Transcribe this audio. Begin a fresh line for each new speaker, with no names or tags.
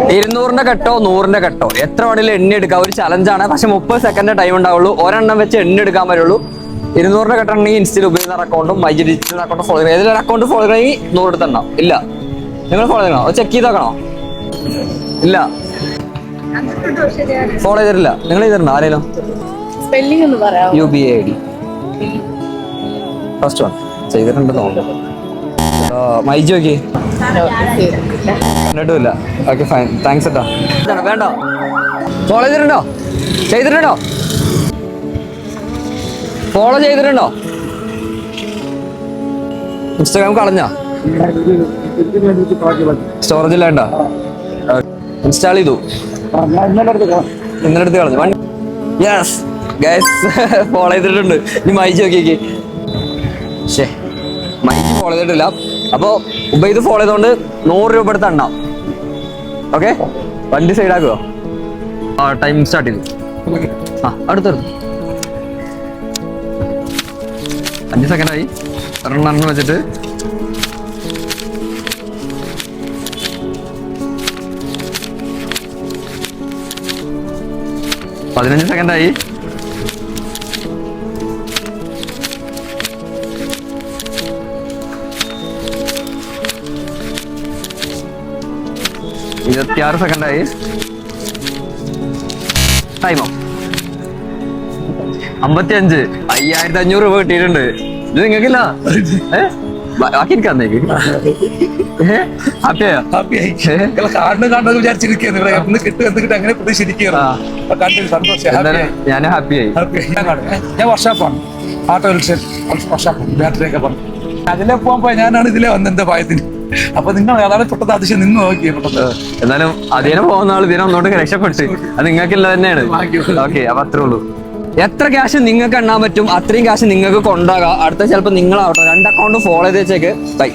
200-ന്റെ കെട്ടോ 100-ന്റെ കെട്ടോ എത്ര വേണേലും എണ്ണി എടുക്കാം. ഒരു ചലഞ്ചാണ്. പക്ഷെ 30 സെക്കൻഡ് ടൈം ഉണ്ടാവുള്ളൂ. ഒരെണ്ണം വെച്ച് എണ്ണി എടുക്കാൻ പറ്റുള്ളൂ. 200-ന്റെ കെട്ടാണെങ്കിൽ ഇൻസ്റ്റയിൽ ഉപയോഗിക്കുന്ന അക്കൗണ്ടും മൈജി ഡിജിറ്റൽ അക്കൗണ്ട് ഫോളോ ചെയ്യണം. ഏതൊരു അക്കൗണ്ട് ഫോളോ ചെയ്യണമെങ്കിൽ 100 എടുത്തുണ്ടാവും. ഇല്ല, നിങ്ങൾ ഫോളോ ചെയ്യണോ? ചെക്ക് ചെയ്ത് നോക്കണോ? ഇല്ല, ഫോളോ ചെയ്തിട്ടില്ല. നിങ്ങൾ ചെയ്തിട്ടുണ്ടോ ആരെങ്കിലും? UBA ID ഫസ്റ്റ് വൺ ചെയ്തിട്ടുണ്ട് തോന്നുന്നു. മൈജി നോക്കി കണ്ടിട്ടില്ല. ഓക്കെ ഫൈൻ, താങ്ക്സ് കേട്ടോ. വേണ്ട, ഫോളോ ചെയ്തിട്ടുണ്ടോ? ചെയ്തിട്ടുണ്ടോ? ഫോളോ ചെയ്തിട്ടുണ്ടോ? ഇൻസ്റ്റാഗ്രാം കളഞ്ഞോ? സ്റ്റോറേജിൽ വേണ്ട, ഇൻസ്റ്റാൾ ചെയ്തു. ഇന്നലെ എടുത്ത് കളഞ്ഞു. യെസ് ഗൈസ്, ഫോളോ ചെയ്തിട്ടുണ്ട്. ഇനി മൈജി നോക്കിയേക്ക്. ശേ, മൈജി ഫോളോ ചെയ്തിട്ടില്ല. അപ്പോ ഇത് ഫോളോ ചെയ്തോണ്ട് 100 രൂപ എടുത്ത് എണ്ണാം. ഓക്കെ, വണ്ടി സൈഡ് ആക്കുവോ? ടൈം സ്റ്റാർട്ട് ചെയ്തു. അടുത്തെടുത്തു 5 സെക്കൻഡായി. ഒരെണ്ണം വെച്ചിട്ട് പതിനഞ്ച് സെക്കൻഡായി. ഇരുപത്തിയാറ് സെക്കൻഡായി. ടൈമോ 55. 5500 രൂപ കിട്ടിയിട്ടുണ്ട്. ഇത് നിങ്ങൾക്കില്ല? ബാക്കി എനിക്കന്നേക്ക് ഞാൻ ഹാപ്പിയായി.
ഞാൻ വർഷാപ്പാണ്, ആട്ടോ വർഷാപ്പ് ബാറ്ററിയൊക്കെ പറഞ്ഞു. അതിലെ പോകാൻ പോയി ഞാനാണ് ഇതിലെ വന്നത് എന്റെ ഭയത്തിന്. അപ്പൊ നിങ്ങൾ അതാണ് പെട്ടത് അതിശയം നിന്ന് നോക്കിയ പെട്ടത്.
എന്നാലും അതിനെ പോകുന്ന ആൾ ഇതിനെ ഒന്നോട്ട് രക്ഷപ്പെട്ട് അത് നിങ്ങൾക്കില്ല തന്നെയാണ്. ഓക്കെ, അപ്പൊ അത്രേ ഉള്ളൂ. എത്ര ക്യാഷ് നിങ്ങൾക്ക് എണ്ണാൻ പറ്റും അത്രയും ക്യാഷ് നിങ്ങൾക്ക് കൊണ്ടാകാം. അടുത്ത ചിലപ്പോൾ നിങ്ങളാവട്ടെ 2 അക്കൗണ്ട് ഫോളോ ചെയ്ത് വെച്ചേക്ക്. ബൈ.